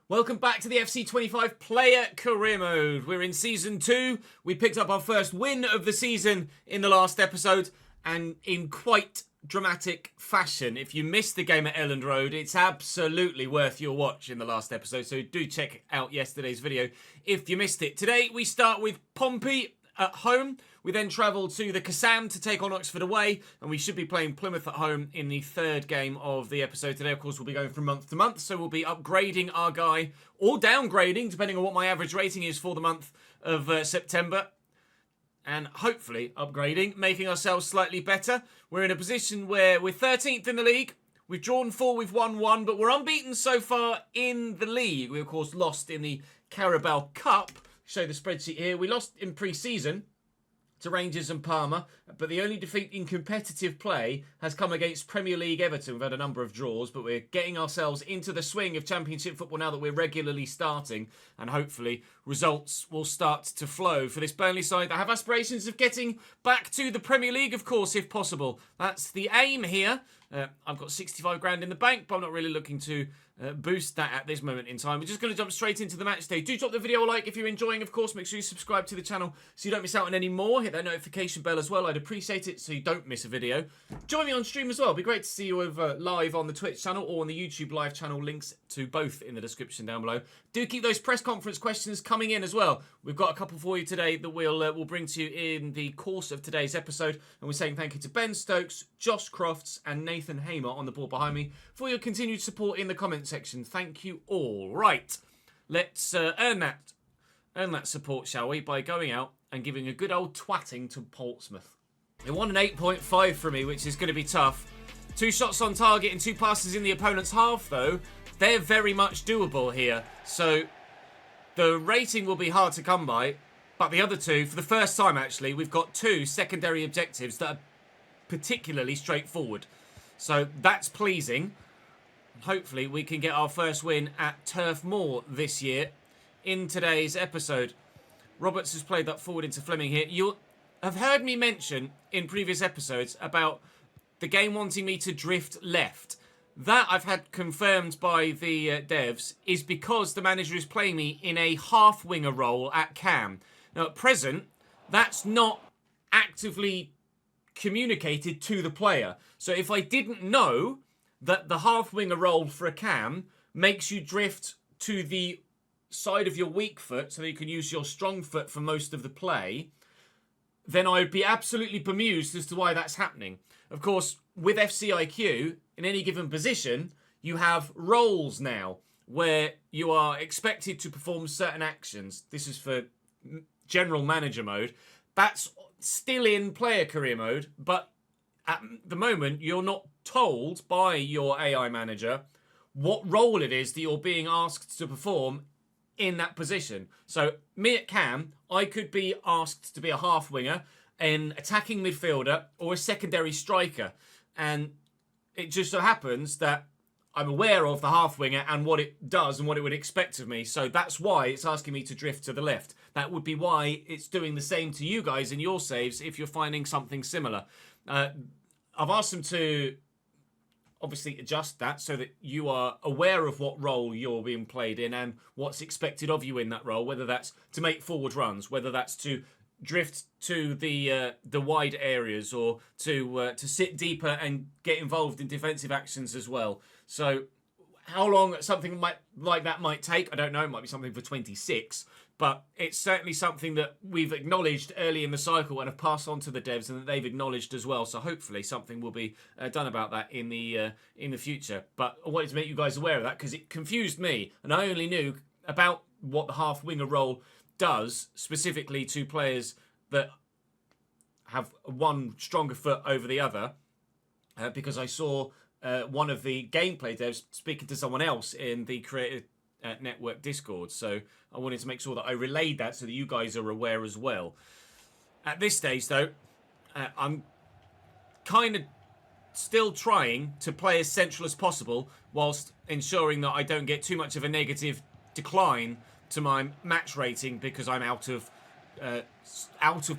Welcome back to the FC25 Player Career Mode. We're in Season 2. We picked up our first win of the season in the last episode, and in quite dramatic fashion. If you missed the game at Elland Road, it's absolutely worth your watch in the last episode, so do check out yesterday's video if you missed it. Today, we start with Pompey at home. We then travel to the Kassam to take on Oxford away, and we should be playing Plymouth at home in the third game of the episode today. Of course, we'll be going from month to month, so we'll be upgrading our guy, or downgrading, depending on what my average rating is for the month of September, and hopefully upgrading, making ourselves slightly better. We're in a position where we're 13th in the league. We've drawn 4, we've won 1, but we're unbeaten so far in the league. We, of course, lost in the Carabao Cup. Show the spreadsheet here. We lost in pre-season to Rangers and Parma, but the only defeat in competitive play has come against Premier League Everton. We've had a number of draws, but we're getting ourselves into the swing of Championship football now that we're regularly starting, and hopefully results will start to flow for this Burnley side that have aspirations of getting back to the Premier League, of course, if possible. That's the aim here. I've got 65 grand in the bank, but I'm not really looking to boost that at this moment in time. We're just going to jump straight into the match day. Do drop the video a like if you're enjoying, of course. Make sure you subscribe to the channel so you don't miss out on any more. Hit that notification bell as well. I'd appreciate it so you don't miss a video. Join me on stream as well. It'd be great to see you over live on the Twitch channel or on the YouTube live channel. Links to both in the description down below. Do keep those press conference questions coming in as well. We've got a couple for you today that we'll bring to you in the course of today's episode. And we're saying thank you to Ben Stokes, Josh Crofts and Nathan Hamer on the board behind me for your continued support in the comment section. Thank you all. Right, let's earn that support, shall we, by going out and giving a good old twatting to Portsmouth. They won an 8.5 from me, which is going to be tough. 2 shots on target and 2 passes in the opponent's half, though. They're very much doable here. So the rating will be hard to come by. But the other 2, for the first time actually, we've got 2 secondary objectives that are particularly straightforward. So that's pleasing. Hopefully we can get our first win at Turf Moor this year in today's episode. Roberts has played that forward into Fleming here. You'll have heard me mention in previous episodes about the game wanting me to drift left. That I've had confirmed by the devs is because the manager is playing me in a half-winger role at Cam. Now at present, that's not actively communicated to the player. So if I didn't know that the half-winger role for a Cam makes you drift to the side of your weak foot so that you can use your strong foot for most of the play, then I would be absolutely bemused as to why that's happening. Of course, with FCIQ, in any given position, you have roles now where you are expected to perform certain actions. This is for general manager mode. That's still in player career mode, but at the moment, you're not told by your AI manager what role it is that you're being asked to perform in that position. So me at Cam, I could be asked to be a half winger, an attacking midfielder, or a secondary striker. And it just so happens that I'm aware of the half winger and what it does and what it would expect of me. So that's why it's asking me to drift to the left. That would be why it's doing the same to you guys in your saves if you're finding something similar. I've asked them to obviously adjust that so that you are aware of what role you're being played in and what's expected of you in that role, whether that's to make forward runs, whether that's to drift to the wide areas or to sit deeper and get involved in defensive actions as well. So how long something like that might take, I don't know. It might be something for 26, but it's certainly something that we've acknowledged early in the cycle and have passed on to the devs and that they've acknowledged as well. So hopefully something will be done about that in the future. But I wanted to make you guys aware of that because it confused me, and I only knew about what the half winger role does specifically to players that have one stronger foot over the other because I saw one of the gameplay devs speaking to someone else in the Creator Network Discord. So I wanted to make sure that I relayed that so that you guys are aware as well. At this stage, though, I'm kind of still trying to play as central as possible whilst ensuring that I don't get too much of a negative decline to my match rating because I'm out of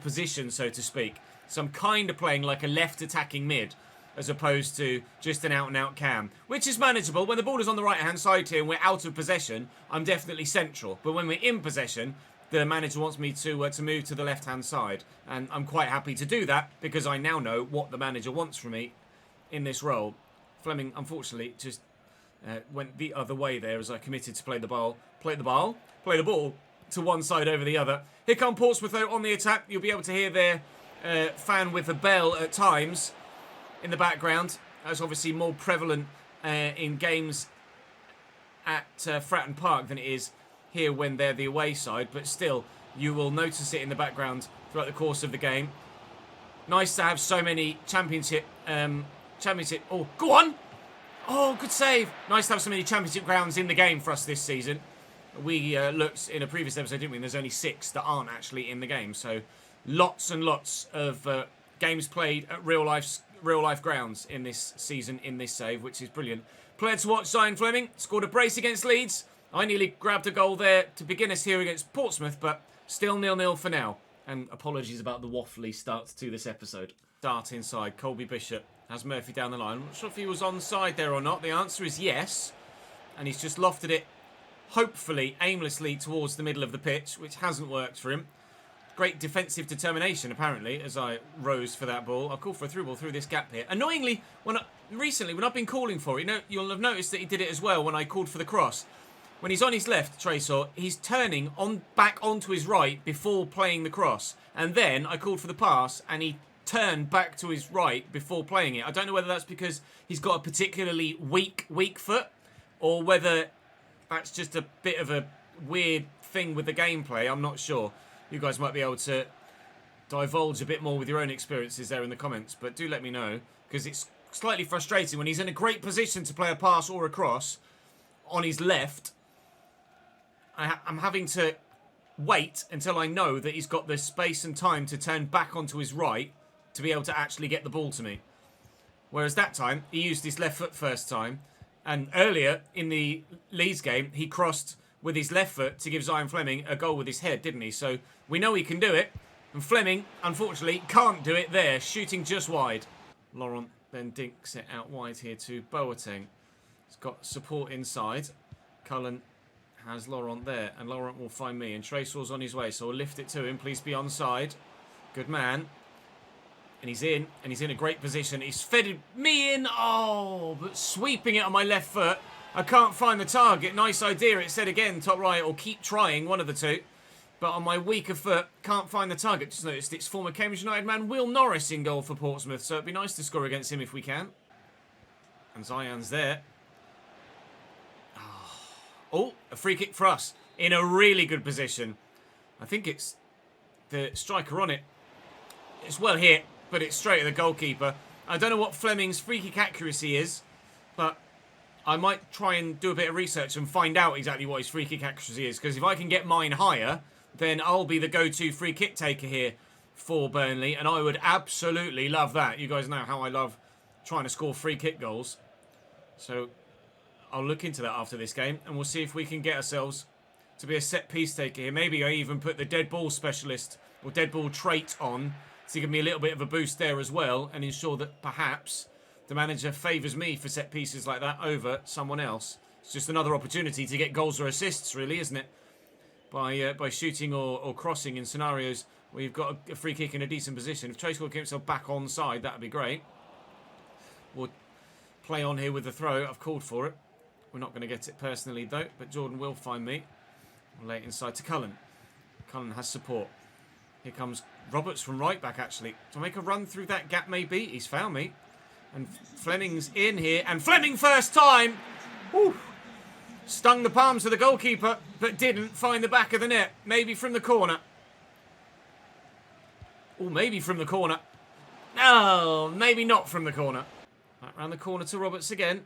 position, so to speak. So I'm kind of playing like a left attacking mid. as opposed to just an out-and-out cam, which is manageable. When the ball is on the right-hand side here and we're out of possession, I'm definitely central. But when we're in possession, the manager wants me to move to the left-hand side. And I'm quite happy to do that because I now know what the manager wants from me in this role. Fleming, unfortunately, just went the other way there as I committed to play the ball to one side over the other. Here come Portsmouth, though, on the attack. You'll be able to hear their fan with a bell at times in the background. That's obviously more prevalent in games at Fratton Park than it is here when they're the away side, but still, you will notice it in the background throughout the course of the game. Nice to have so many championship. Oh, go on! Oh, good save. Nice to have so many championship grounds in the game for us this season. We looked in a previous episode, didn't we? And there's only 6 that aren't actually in the game, so lots and lots of games played at real life grounds in this season in this save, which is brilliant. Player to watch, Zion Fleming scored a brace against Leeds. I nearly grabbed a goal there to begin us here against Portsmouth, but still 0-0 for now. And apologies about the waffly start to this episode. Start inside. Colby Bishop has Murphy down the line. I'm not sure if he was onside there or not. The answer is yes. And he's just lofted it, hopefully, aimlessly towards the middle of the pitch, which hasn't worked for him. Great defensive determination, apparently, as I rose for that ball. I'll call for a through ball through this gap here. Annoyingly, recently, when I've been calling for it, you'll have noticed that he did it as well when I called for the cross. When he's on his left, Tresor, he's turning back onto his right before playing the cross. And then I called for the pass, and he turned back to his right before playing it. I don't know whether that's because he's got a particularly weak foot, or whether that's just a bit of a weird thing with the gameplay. I'm not sure. You guys might be able to divulge a bit more with your own experiences there in the comments, but do let me know, because it's slightly frustrating when he's in a great position to play a pass or a cross on his left. I'm having to wait until I know that he's got the space and time to turn back onto his right to be able to actually get the ball to me. Whereas that time, he used his left foot first time. And earlier in the Leeds game, he crossed with his left foot to give Zion Fleming a goal with his head, didn't he? So we know he can do it. And Fleming, unfortunately, can't do it there, shooting just wide. Laurent then dinks it out wide here to Boateng. He's got support inside. Cullen has Laurent there, and Laurent will find me, and Tresor's on his way, so I'll lift it to him. Please be onside. Good man. And he's in a great position. He's fed me in. Oh, but sweeping it on my left foot. I can't find the target. Nice idea. It said again, top right, or keep trying, one of the two. But on my weaker foot, can't find the target. Just noticed it's former Cambridge United man Will Norris in goal for Portsmouth, so it'd be nice to score against him if we can. And Zion's there. Oh, a free kick for us. In a really good position. I think it's the striker on it. It's well hit, but it's straight at the goalkeeper. I don't know what Fleming's free kick accuracy is, but I might try and do a bit of research and find out exactly what his free kick accuracy is, because if I can get mine higher, then I'll be the go-to free kick taker here for Burnley, and I would absolutely love that. You guys know how I love trying to score free kick goals. So I'll look into that after this game, and we'll see if we can get ourselves to be a set-piece taker here. Maybe I even put the dead ball specialist or dead ball trait on to give me a little bit of a boost there as well, and ensure that perhaps the manager favours me for set pieces like that over someone else. It's just another opportunity to get goals or assists, really, isn't it? By shooting or crossing in scenarios where you've got a free kick in a decent position. If Trace will get himself back onside, that'd be great. We'll play on here with the throw. I've called for it. We're not going to get it personally, though, but Jordan will find me. We'll lay it inside to Cullen. Cullen has support. Here comes Roberts from right back, actually. To make a run through that gap, maybe. He's found me. And Fleming's in here. And Fleming first time! Woo. Stung the palms of the goalkeeper, but didn't find the back of the net. Maybe from the corner. Oh, maybe from the corner. No, maybe not from the corner. Right, round the corner to Roberts again.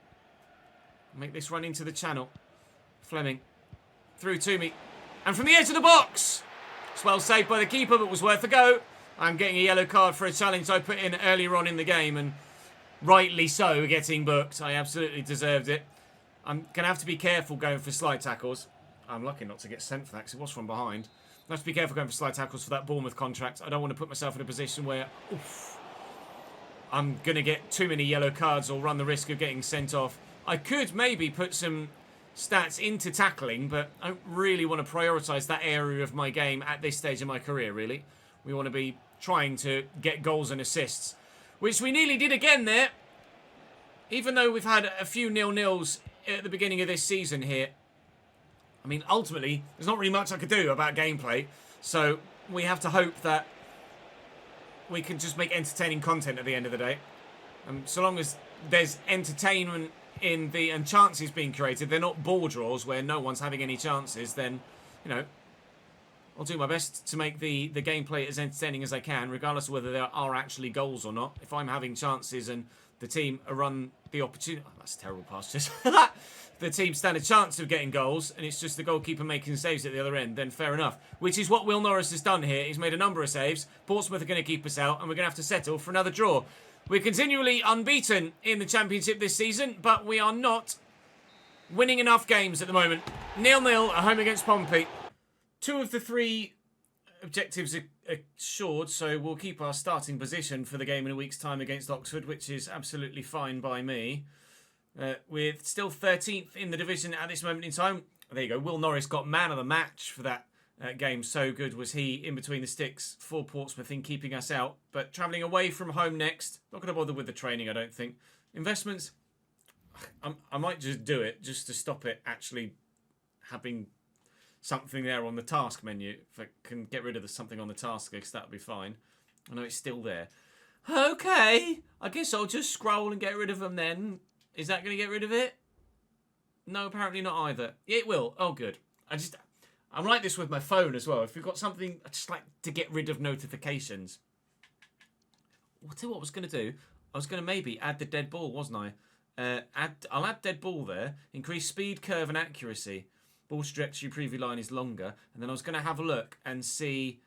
Make this run into the channel. Fleming. Through to me. And from the edge of the box! It's well saved by the keeper, but was worth a go. I'm getting a yellow card for a challenge I put in earlier on in the game, and rightly so, getting booked. I absolutely deserved it. I'm going to have to be careful going for slide tackles. I'm lucky not to get sent for that, because it was from behind. I have to be careful going for slide tackles for that Bournemouth contract. I don't want to put myself in a position where... Oof, I'm going to get too many yellow cards or run the risk of getting sent off. I could maybe put some stats into tackling, but I don't really want to prioritise that area of my game at this stage of my career, really. We want to be trying to get goals and assists, which we nearly did again there. Even though we've had a few 0-0s at the beginning of this season here. I mean, ultimately, there's not really much I could do about gameplay, so we have to hope that we can just make entertaining content at the end of the day. So long as there's entertainment and chances being created, they're not ball draws where no one's having any chances, then, you know, I'll do my best to make the gameplay as entertaining as I can, regardless of whether there are actually goals or not. If I'm having chances and the team run the opportunity... Oh, that's a terrible pass, just the team stand a chance of getting goals, and it's just the goalkeeper making saves at the other end, then fair enough. Which is what Will Norris has done here. He's made a number of saves. Portsmouth are going to keep us out, and we're going to have to settle for another draw. We're continually unbeaten in the Championship this season, but we are not winning enough games at the moment. 0-0 at home against Pompey. 2 of the 3 objectives are assured, so we'll keep our starting position for the game in a week's time against Oxford, which is absolutely fine by me. We're still 13th in the division at this moment in time. There you go. Will Norris got man of the match for that game. So good was he in between the sticks for Portsmouth in keeping us out. But travelling away from home next. Not going to bother with the training, I don't think. Investments, I might just do it just to stop it actually having something there on the task menu. If I can get rid of the something on the task list, that'll be fine. I know it's still there. Okay, I guess I'll just scroll and get rid of them then. Is that going to get rid of it? No, apparently not either. It will. Oh, good. I'm like this with my phone as well. If you've got something, I just like to get rid of notifications. I'll tell you what I was going to do. I was going to maybe add the dead ball, wasn't I? I'll add dead ball there. Increase speed, curve and accuracy. Ball trajectory preview line is longer. And then I was going to have a look and see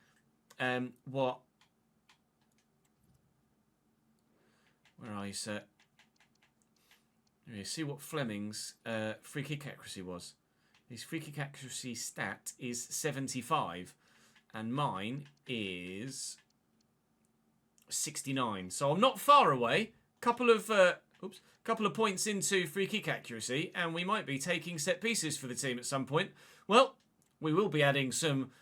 what... Where are you, sir? See what Fleming's free kick accuracy was. His free kick accuracy stat is 75. And mine is 69. So I'm not far away. Couple of points into free kick accuracy, and we might be taking set pieces for the team at some point. Well, we will be adding some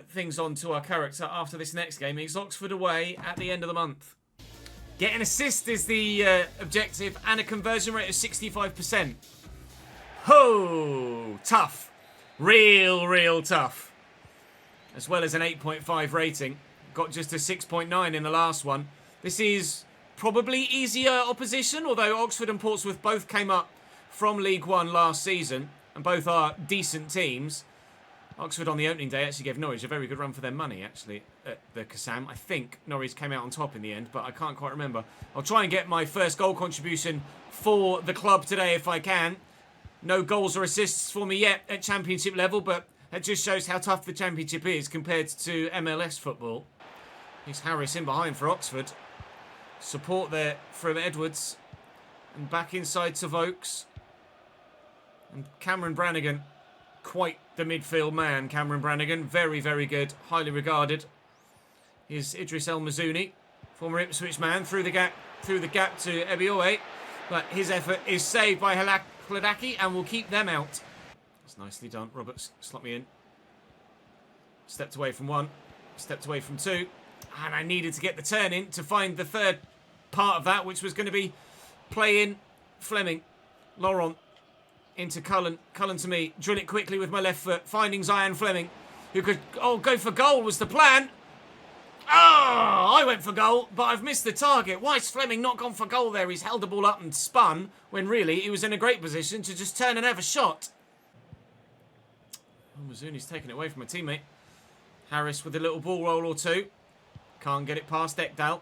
things onto our character after this next game. It's Oxford away at the end of the month. Get an assist is the objective, and a conversion rate of 65%. Ho! Tough. Real tough. As well as an 8.5 rating. Got just a 6.9 in the last one. This is probably easier opposition, although Oxford and Portsmouth both came up from League One last season, and both are decent teams. Oxford on the opening day actually gave Norwich a very good run for their money, actually, at the Kassam. I think Norwich came out on top in the end, but I can't quite remember. I'll try and get my first goal contribution for the club today if I can. No goals or assists for me yet at Championship level, but that just shows how tough the Championship is compared to MLS football. Here's Harris in behind for Oxford. Support there from Edwards. And back inside to Vokes. And Cameron Brannigan. Quite the midfield man, Cameron Brannigan. Very good. Highly regarded. Here's Idris El Mazouni. Former Ipswich man. Through the gap to Ebioe. But his effort is saved by Hladaki and will keep them out. That's nicely done. Roberts, slot me in. Stepped away from 1. Stepped away from 2. And I needed to get the turn in to find the third part of that, which was going to be playing Fleming. Laurent into Cullen. Cullen to me. Drill it quickly with my left foot. Finding Zion Fleming, who could go for goal was the plan. Oh, I went for goal, but I've missed the target. Why has Fleming not gone for goal there? He's held the ball up and spun, when really he was in a great position to just turn and have a shot. Oh, Mazzuni's taken it away from a teammate. Harris with a little ball roll or two. Can't get it past Ekdal.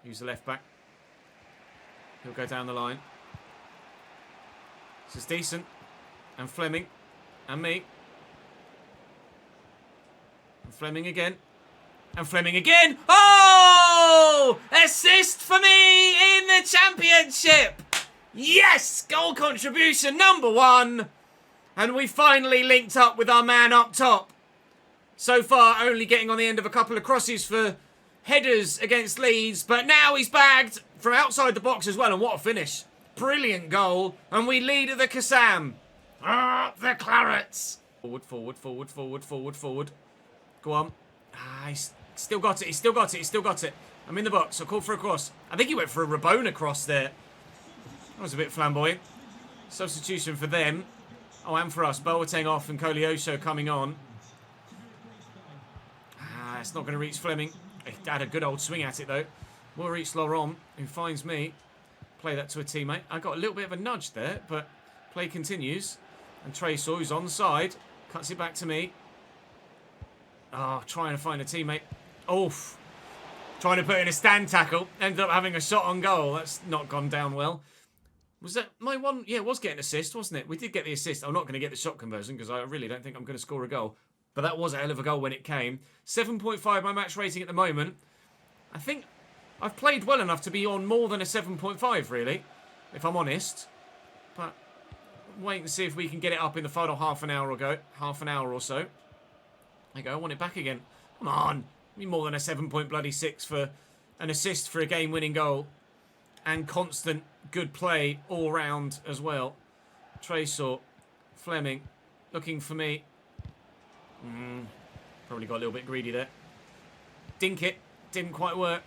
Use the left back. He'll go down the line. This is decent. And Fleming. And me. And Fleming again. And Fleming again. Oh! Assist for me in the Championship! Yes! Goal contribution number 1. And we finally linked up with our man up top. So far, only getting on the end of a couple of crosses for headers against Leeds. But now he's bagged from outside the box as well. And what a finish. Brilliant goal. And we lead at the Kassam. Ah, the Clarets. Forward, forward, forward, forward, forward, forward. Go on. Ah, he's still got it. He's still got it. He's still got it. I'm in the box. I'll call for a cross. I think he went for a Rabona cross there. That was a bit flamboyant. Substitution for them. Oh, and for us. Boateng off and Koleosho coming on. Ah, it's not going to reach Fleming. He had a good old swing at it, though. Will reach Laurent, who finds me. Play that to a teammate. I got a little bit of a nudge there, but play continues. And Tracer, who's on the side, cuts it back to me. Oh, trying to find a teammate. Oof. Trying to put in a stand tackle. Ended up having a shot on goal. That's not gone down well. Was that my one? Yeah, it was getting assist, wasn't it? We did get the assist. I'm not going to get the shot conversion because I really don't think I'm going to score a goal. But that was a hell of a goal when it came. 7.5 my match rating at the moment. I think I've played well enough to be on more than a 7.5, really, if I'm honest. But wait and see if we can get it up in the final half an hour or so. There you go, I want it back again. Come on. Be more than a 7.6 for an assist for a game-winning goal. And constant good play all round as well. Tracer, Fleming, looking for me. Probably got a little bit greedy there. Dink it. Didn't quite work.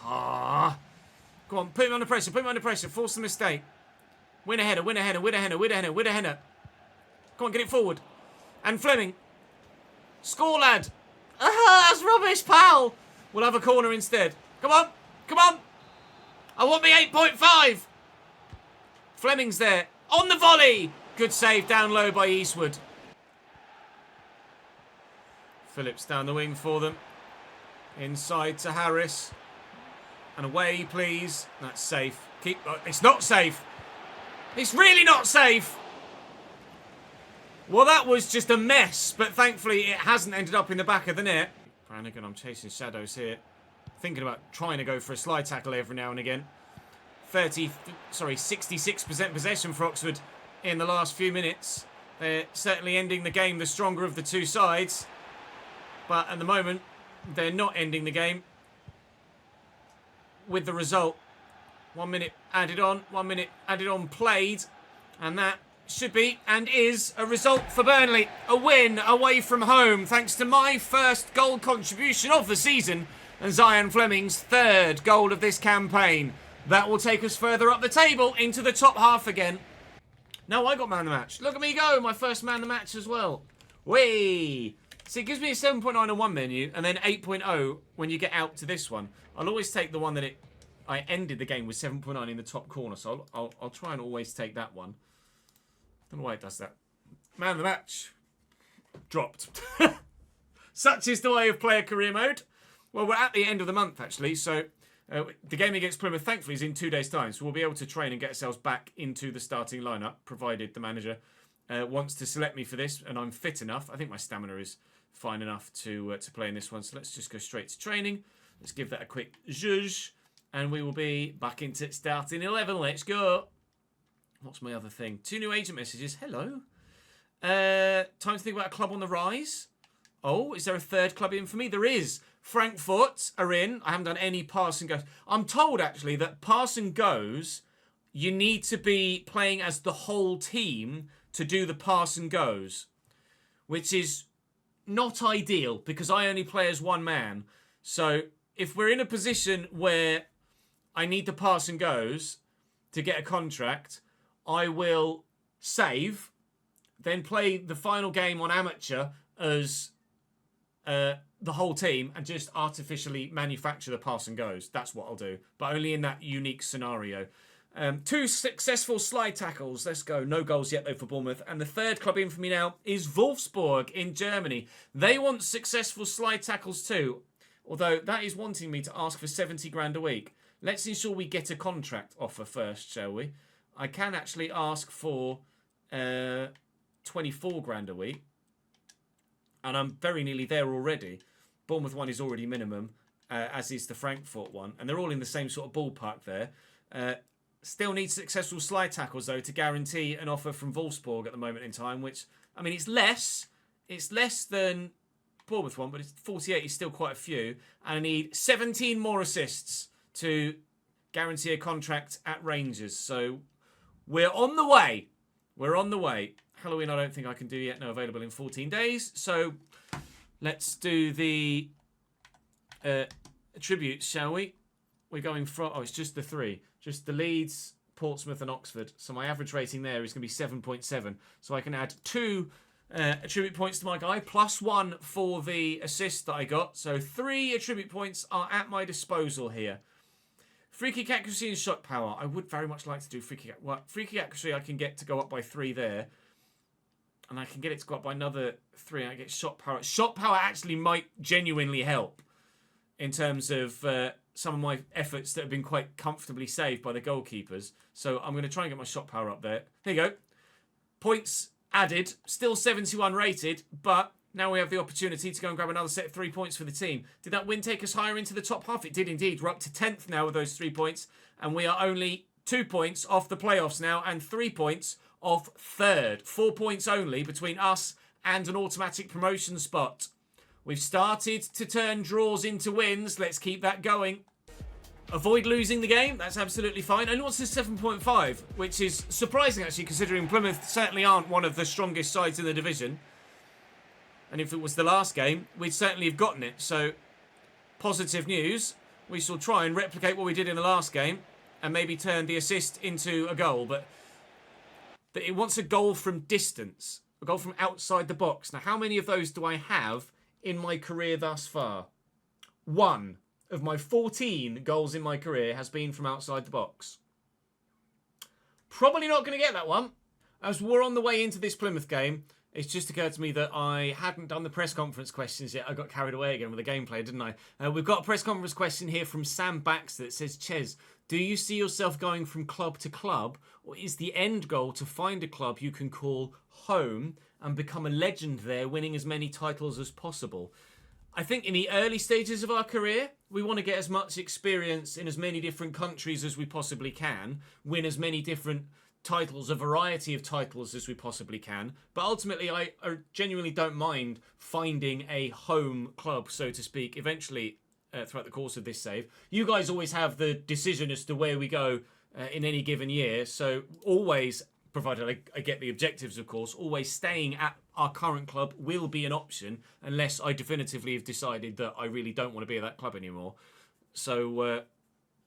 Ah. Go on, put him under pressure. Put him under pressure. Force the mistake. Win a header, win a header, win a header, win a header, win a header. Go on, get it forward. And Fleming. Score, lad. Ah, that's rubbish, pal. We'll have a corner instead. Come on. Come on. I want me 8.5. Fleming's there. On the volley. Good save down low by Eastwood. Phillips down the wing for them. Inside to Harris. And away, please. That's safe. It's not safe. It's really not safe. Well, that was just a mess, but thankfully it hasn't ended up in the back of the net. Brannigan, I'm chasing shadows here. Thinking about trying to go for a slide tackle every now and again. 66% possession for Oxford in the last few minutes. They're certainly ending the game the stronger of the two sides. But at the moment, they're not ending the game with the result. 1 minute added on, 1 minute added on played. And that should be and is a result for Burnley. A win away from home thanks to my first goal contribution of the season and Zion Fleming's third goal of this campaign. That will take us further up the table into the top half again. No, I got man of the match. Look at me go, my first man of the match as well. Whee! See, it gives me a 7.9 on one menu and then 8.0 when you get out to this one. I'll always take the one that I ended the game with 7.9 in the top corner, so I'll try and always take that one. Don't know why it does that. Man of the match. Dropped. Such is the way of player career mode. Well, we're at the end of the month, actually, so the game against Plymouth, thankfully, is in 2 days' time, so we'll be able to train and get ourselves back into the starting lineup, provided the manager wants to select me for this, and I'm fit enough. I think my stamina is fine enough to play in this one, so let's just go straight to training. Let's give that a quick zhuzh, and we will be back into starting 11. Let's go. What's my other thing? 2 new agent messages. Hello. Time to think about a club on the rise. Oh, is there a third club in for me? There is. Frankfurt are in. I haven't done any pass and goes. I'm told, actually, that pass and goes, you need to be playing as the whole team to do the pass and goes, which is not ideal because I only play as one man. So if we're in a position where I need the pass and goes to get a contract, I will save, then play the final game on amateur as the whole team and just artificially manufacture the pass and goes. That's what I'll do, but only in that unique scenario. 2 successful slide tackles. Let's go. No goals yet, though, for Bournemouth. And the third club in for me now is Wolfsburg in Germany. They want successful slide tackles too, although that is wanting me to ask for 70 grand a week. Let's ensure we get a contract offer first, shall we? I can actually ask for 24 grand a week. And I'm very nearly there already. Bournemouth one is already minimum, as is the Frankfurt one. And they're all in the same sort of ballpark there. Still need successful slide tackles, though, to guarantee an offer from Wolfsburg at the moment in time, which, I mean, it's less. It's less than Portsmouth one, but it's 48 is still quite a few. And I need 17 more assists to guarantee a contract at Rangers. So we're on the way. We're on the way. Halloween I don't think I can do yet. No, available in 14 days. So let's do the attributes, shall we? We're going from... Oh, it's just the 3. Just the Leeds, Portsmouth and Oxford. So my average rating there is going to be 7.7. So I can add 2 attribute points to my guy, plus 1 for the assist that I got. So 3 attribute points are at my disposal here. Free kick accuracy and shot power. I would very much like to do free kick. Well, free kick accuracy I can get to go up by 3 there. And I can get it to go up by another 3. And I get shot power. Shot power actually might genuinely help in terms of some of my efforts that have been quite comfortably saved by the goalkeepers. So I'm going to try and get my shot power up there. There you go. Points added. Still 71 rated, but now we have the opportunity to go and grab another set of 3 points for the team. Did that win take us higher into the top half? It did indeed. We're up to 10th now with those 3 points, and we are only 2 points off the playoffs now and 3 points off 3rd. 4 points only between us and an automatic promotion spot. We've started to turn draws into wins. Let's keep that going. Avoid losing the game. That's absolutely fine. Only wants a 7.5, which is surprising, actually, considering Plymouth certainly aren't one of the strongest sides in the division. And if it was the last game, we'd certainly have gotten it. So, positive news. We shall try and replicate what we did in the last game and maybe turn the assist into a goal. But it wants a goal from distance, a goal from outside the box. Now, how many of those do I have in my career thus far? 1 of my 14 goals in my career has been from outside the box. Probably not going to get that one. As we're on the way into this Plymouth game, it's just occurred to me that I hadn't done the press conference questions yet. I got carried away again with the gameplay, didn't I? We've got a press conference question here from Sam Baxter that says, Ches, do you see yourself going from club to club, or is the end goal to find a club you can call home and become a legend there, winning as many titles as possible? I think in the early stages of our career, we want to get as much experience in as many different countries as we possibly can, win as many different titles, a variety of titles as we possibly can. But ultimately, I genuinely don't mind finding a home club, so to speak, eventually throughout the course of this save. You guys always have the decision as to where we go in any given year. So always, provided I get the objectives, of course, always staying at our current club will be an option unless I definitively have decided that I really don't want to be at that club anymore. So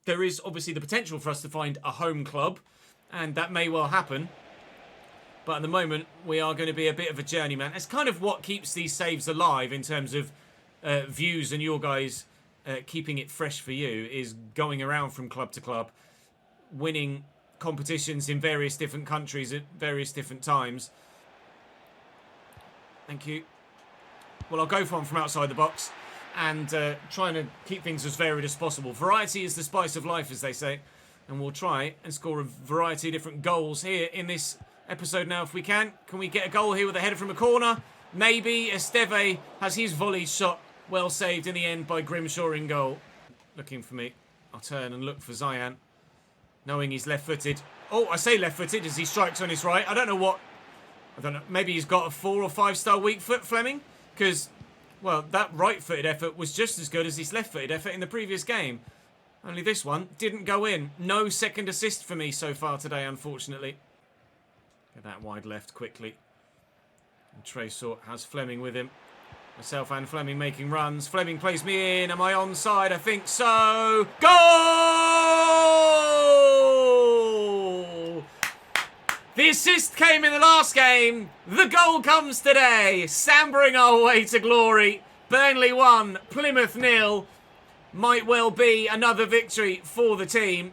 there is obviously the potential for us to find a home club, and that may well happen. But at the moment, we are going to be a bit of a journeyman. It's kind of what keeps these saves alive in terms of views and your guys keeping it fresh for you, is going around from club to club, winning competitions in various different countries at various different times. Thank you. Well, I'll go from outside the box and trying to keep things as varied as possible. Variety is the spice of life, as they say. And we'll try and score a variety of different goals here in this episode now if we can. Can we get a goal here with a header from a corner? Maybe. Esteve has his volley shot well saved in the end by Grimshaw in goal. Looking for me. I'll turn and look for Zayan, knowing he's left-footed. Oh, I say left-footed as he strikes on his right. I don't know. Maybe he's got a 4 or 5 star weak foot, Fleming? Because, well, that right-footed effort was just as good as his left-footed effort in the previous game. Only this one didn't go in. No second assist for me so far today, unfortunately. Get that wide left quickly. And Tresor has Fleming with him. Myself and Fleming making runs. Fleming plays me in. Am I onside? I think so. Goal! The assist came in the last game. The goal comes today. Sambering our way to glory. Burnley 1, Plymouth 0. Might well be another victory for the team.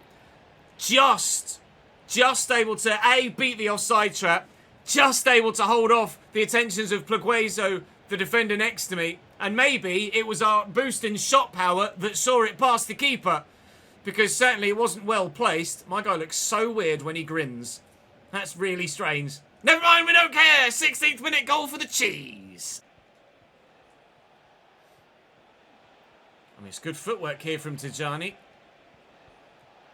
Just able to, A, beat the offside trap. Just able to hold off the attentions of Plaguezo, the defender next to me. And maybe it was our boost in shot power that saw it past the keeper. Because certainly it wasn't well placed. My guy looks so weird when he grins. That's really strange. Never mind, we don't care. 16th minute goal for the Cheese. I mean, it's good footwork here from Tijani.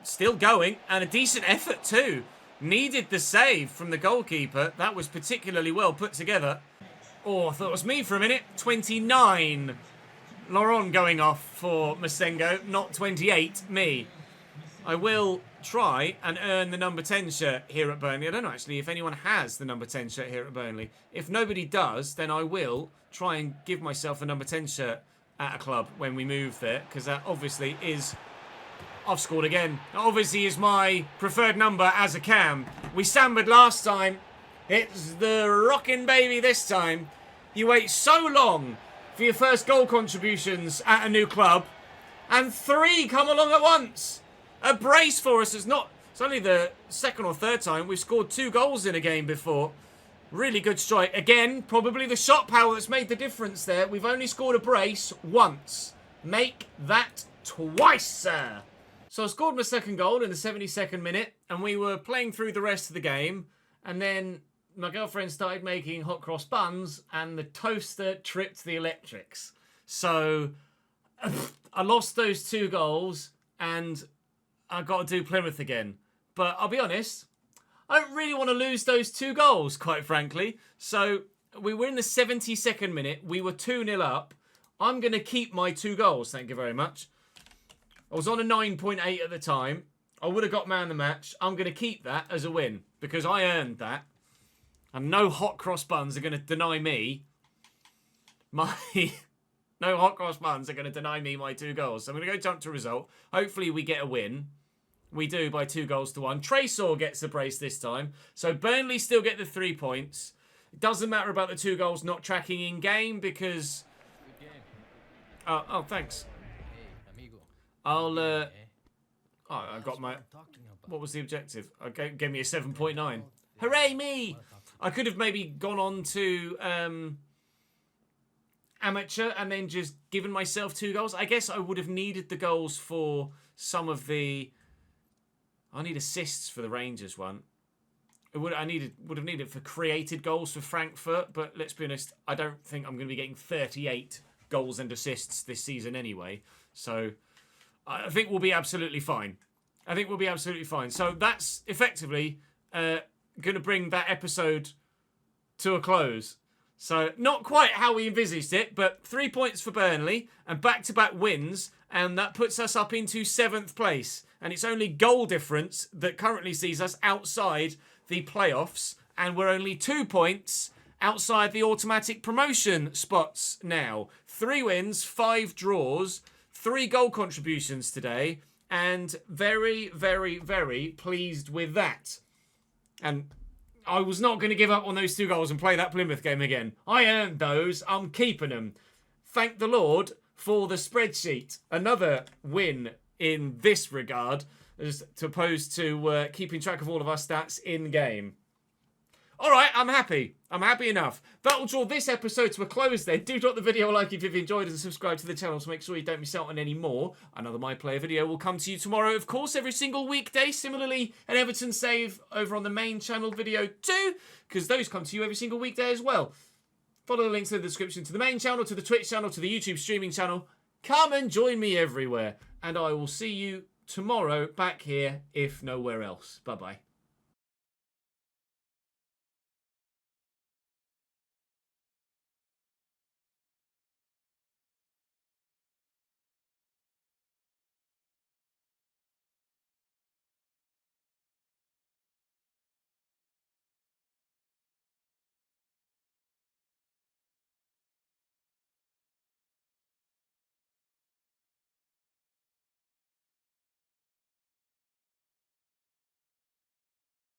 Still going, and a decent effort too. Needed the save from the goalkeeper. That was particularly well put together. Oh, I thought it was me for a minute. 29. Laurent going off for Masengo, not 28, me. I will try and earn the number 10 shirt here at Burnley. I don't know, actually, if anyone has the number 10 shirt here at Burnley. If nobody does, then I will try and give myself a number 10 shirt at a club when we move there, because that obviously is... I've scored again. That obviously is my preferred number as a cam. We sambered last time. It's the rockin' baby this time. You wait so long for your first goal contributions at a new club, and 3 come along at once. A brace for us. It's only the second or third time we've scored 2 goals in a game before. Really good strike. Again, probably the shot power that's made the difference there. We've only scored a brace once. Make that twice, sir. So I scored my second goal in the 72nd minute, and we were playing through the rest of the game, and then my girlfriend started making hot cross buns, and the toaster tripped the electrics. So I lost those 2 goals, and I got to do Plymouth again. But I'll be honest, I don't really want to lose those 2 goals, quite frankly. So we were in the 72nd minute. We were 2-0 up. I'm going to keep my 2 goals, thank you very much. I was on a 9.8 at the time. I would have got man of the match. I'm going to keep that as a win because I earned that. And no hot cross buns are going to deny me my... No hot cross buns are going to deny me my 2 goals. So I'm going to go jump to result. Hopefully we get a win. We do by 2-1. Traysor gets the brace this time. So Burnley still get the 3 points. It doesn't matter about the 2 goals not tracking in game because... Oh, thanks. I'll... Oh, I got my... What was the objective? Gave me a 7.9. Hooray me! I could have maybe gone on to amateur and then just given myself 2 goals. I guess I would have needed the goals for some of the... I need assists for the Rangers one. Would have needed for created goals for Frankfurt, but let's be honest, I don't think I'm going to be getting 38 goals and assists this season anyway. So I think we'll be absolutely fine. So that's effectively going to bring that episode to a close. So not quite how we envisaged it, but 3 points for Burnley and back-to-back wins, and that puts us up into 7th place. And it's only goal difference that currently sees us outside the playoffs, and we're only 2 points outside the automatic promotion spots now. 3 wins, 5 draws, 3 goal contributions today, and very, very, very pleased with that. And I was not going to give up on those 2 goals and play that Plymouth game again. I earned those. I'm keeping them. Thank the Lord for the spreadsheet. Another win in this regard, as opposed to keeping track of all of our stats in-game. All right, I'm happy. I'm happy enough. That will draw this episode to a close then. Do drop the video a like if you've enjoyed and subscribe to the channel to make sure you don't miss out on any more. Another My Player video will come to you tomorrow, of course, every single weekday. Similarly, an Everton save over on the main channel video too, because those come to you every single weekday as well. Follow the links in the description to the main channel, to the Twitch channel, to the YouTube streaming channel. Come and join me everywhere. And I will see you tomorrow back here, if nowhere else. Bye-bye.